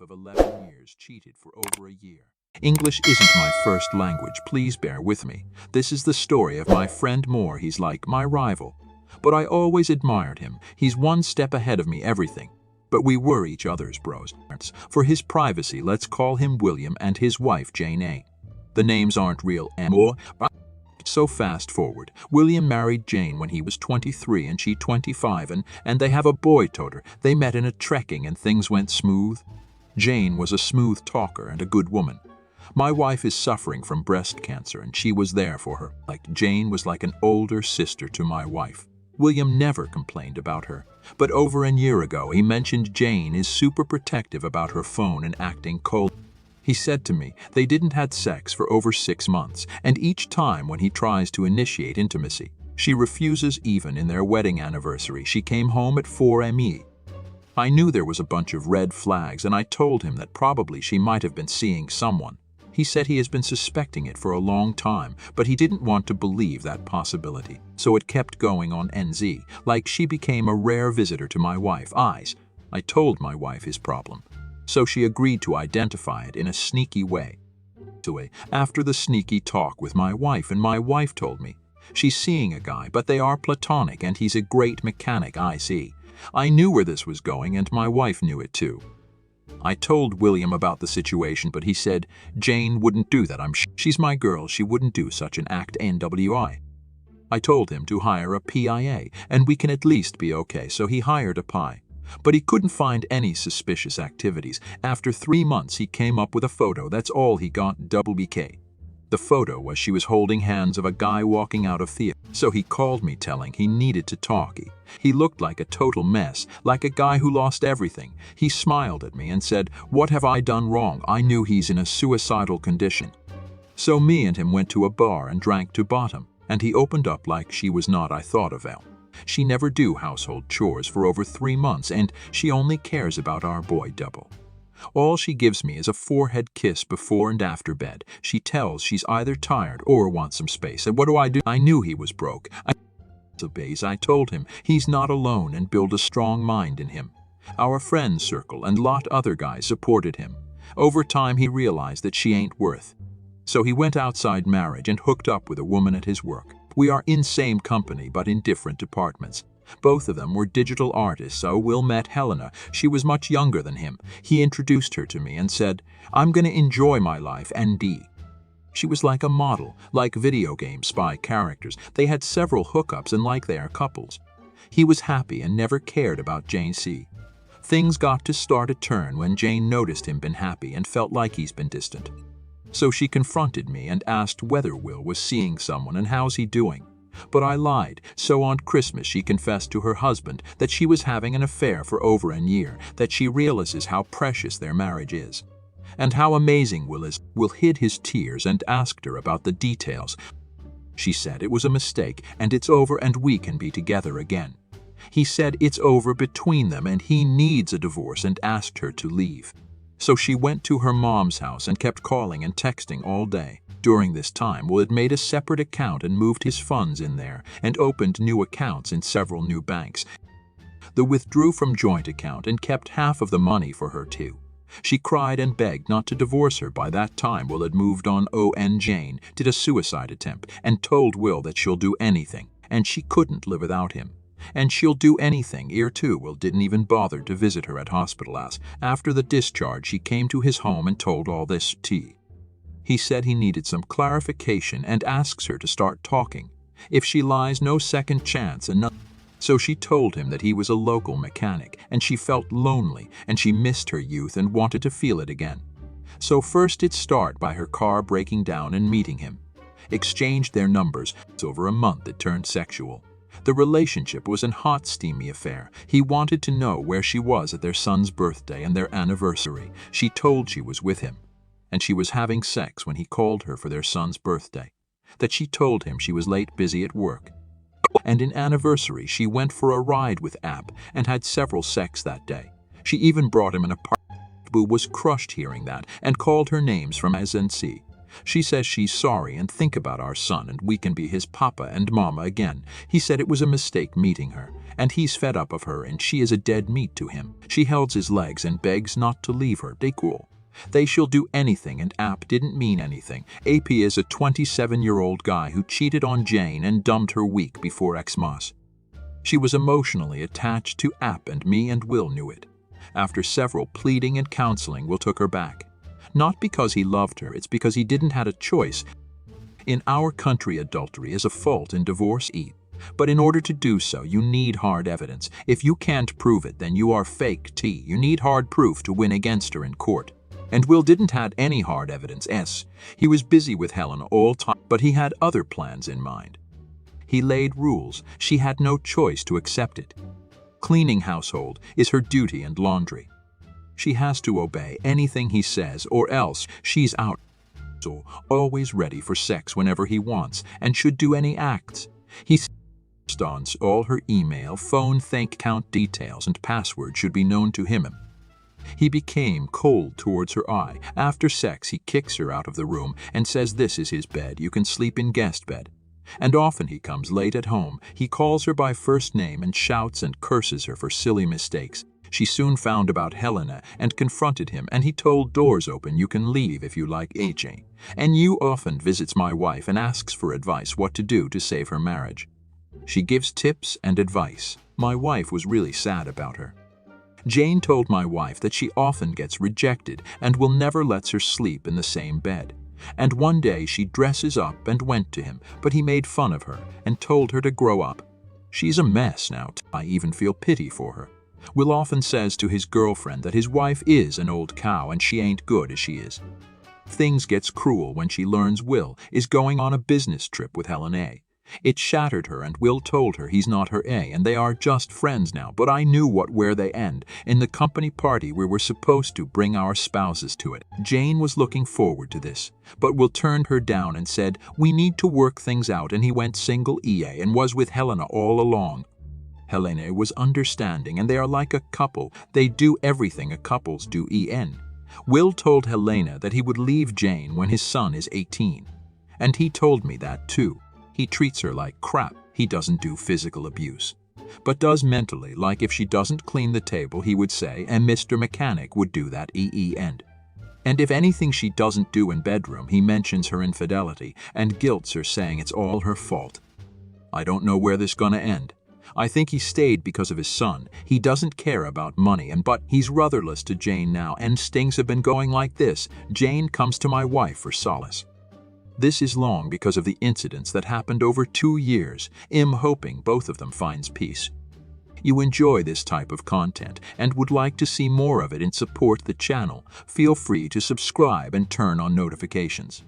of 11 years cheated for over a year. English isn't my first language, please bear with me. This is the story of my friend Moore. He's like my rival. But I always admired him. He's one step ahead of me everything. But we were each other's bros. For his privacy, let's call him William and his wife Jane A. The names aren't real anymore. So fast forward, William married Jane when he was 23 and she 25 and they have a boy toter. They met in a trekking and things went smooth. Jane was a smooth talker and a good woman. My wife is suffering from breast cancer and she was there for her. Jane was like an older sister to my wife. William never complained about her, but over a year ago he mentioned Jane is super protective about her phone and acting cold. He said to me they didn't had sex for over 6 months, and each time when he tries to initiate intimacy, she refuses. Even in their wedding anniversary, she came home at 4 me. I knew there was a bunch of red flags and I told him that probably she might have been seeing someone. He said he has been suspecting it for a long time, but he didn't want to believe that possibility, so it kept going on NZ, like she became a rare visitor to my wife's eyes. I told my wife his problem, so she agreed to identify it in a sneaky way. After the sneaky talk with my wife, and my wife told me she's seeing a guy, but they are platonic and he's a great mechanic. I see. I knew where this was going and my wife knew it too. I told William about the situation, but he said Jane wouldn't do that. She's my girl, she wouldn't do such an act. NWI. I told him to hire a PIA and we can at least be okay, so he hired a PI. But he couldn't find any suspicious activities. After 3 months he came up with a photo. That's all he got. WBK. The photo was she was holding hands of a guy walking out of theater. So he called me telling he needed to talk. He looked like a total mess, like a guy who lost everything. He smiled at me and said, "What have I done wrong?" I knew he's in a suicidal condition. So me and him went to a bar and drank to bottom, and he opened up like she was not I thought of Elle. She never do household chores for over 3 months and she only cares about our boy Double. All she gives me is a forehead kiss before and after bed. She tells she's either tired or wants some space. And what do? I knew he was broke. I told him he's not alone and build a strong mind in him. Our friend circle and lot other guys supported him. Over time he realized that she ain't worth. So he went outside marriage and hooked up with a woman at his work. We are in same company but in different departments. Both of them were digital artists, so Will met Helena. She was much younger than him. He introduced her to me and said, "I'm gonna enjoy my life ND." She was like a model, like video game spy characters. They had several hookups and like they are couples. He was happy and never cared about Jane C. Things got to start a turn when Jane noticed him been happy and felt like he's been distant. So she confronted me and asked whether Will was seeing someone and how's he doing. But I lied, so on Christmas she confessed to her husband that she was having an affair for over a year, that she realizes how precious their marriage is, and how amazing Will is. Will hid his tears and asked her about the details. She said it was a mistake and it's over and we can be together again. He said it's over between them and he needs a divorce and asked her to leave. So she went to her mom's house and kept calling and texting all day. During this time, Will had made a separate account and moved his funds in there and opened new accounts in several new banks. The withdrew from joint account and kept half of the money for her too. She cried and begged not to divorce her. By that time, Will had moved on. Jane did a suicide attempt and told Will that she'll do anything and she couldn't live without him. And she'll do anything. Here too, Will didn't even bother to visit her at hospital. After the discharge, she came to his home and told all this to. He said he needed some clarification and asks her to start talking. If she lies, no second chance and nothing. So she told him that he was a local mechanic and she felt lonely and she missed her youth and wanted to feel it again. So first it started by her car breaking down and meeting him. Exchanged their numbers. Over a month it turned sexual. The relationship was an hot, steamy affair. He wanted to know where she was at their son's birthday and their anniversary. She told she was with him, and she was having sex when he called her for their son's birthday. That she told him she was late, busy at work. And in anniversary, she went for a ride with App and had several sex that day. She even brought him an apartment. Boo was crushed hearing that and called her names from S and C. She says she's sorry and think about our son and we can be his papa and mama again. He said it was a mistake meeting her, and he's fed up of her and she is a dead meat to him. She holds his legs and begs not to leave her. They cool. They shall do anything and App didn't mean anything. AP is a 27-year-old guy who cheated on Jane and dumped her week before Xmas. She was emotionally attached to App and me and Will knew it. After several pleading and counseling, Will took her back. Not because he loved her, it's because he didn't have a choice. In our country, adultery is a fault in divorce. But in order to do so, you need hard evidence. If you can't prove it, then you are fake T. You need hard proof to win against her in court. And Will didn't have any hard evidence. He was busy with Helena all time, but he had other plans in mind. He laid rules. She had no choice to accept it. Cleaning household is her duty and laundry. She has to obey anything he says or else she's out. So always ready for sex whenever he wants and should do any acts. He on all her email, phone, bank account details and password should be known to him. He became cold towards her. After sex, he kicks her out of the room and says this is his bed, you can sleep in guest bed. And often he comes late at home. He calls her by first name and shouts and curses her for silly mistakes. She soon found about Helena and confronted him, and he told doors open, you can leave if you like AJ. And you often visits my wife and asks for advice what to do to save her marriage. She gives tips and advice. My wife was really sad about her. Jane told my wife that she often gets rejected and will never lets her sleep in the same bed. And one day she dresses up and went to him, but he made fun of her and told her to grow up. She's a mess now. I even feel pity for her. Will often says to his girlfriend that his wife is an old cow and she ain't good as she is. Things gets cruel when she learns Will is going on a business trip with Helen A. It shattered her and Will told her he's not her A and they are just friends now, but I knew where they end. In the company party we were supposed to bring our spouses to it. Jane was looking forward to this, but Will turned her down and said, we need to work things out, and he went single EA and was with Helena all along. Helena was understanding and they are like a couple. They do everything a couples do. Will told Helena that he would leave Jane when his son is 18. And he told me that too. He treats her like crap. He doesn't do physical abuse, but does mentally, like if she doesn't clean the table, he would say, and Mr. Mechanic would do that end. And if anything she doesn't do in bedroom, he mentions her infidelity and guilts her, saying it's all her fault. I don't know where this gonna end. I think he stayed because of his son. He doesn't care about money, but he's rudderless to Jane now, and things have been going like this. Jane comes to my wife for solace. This is long because of the incidents that happened over 2 years. I'm hoping both of them finds peace. You enjoy this type of content and would like to see more of it and support the channel, feel free to subscribe and turn on notifications.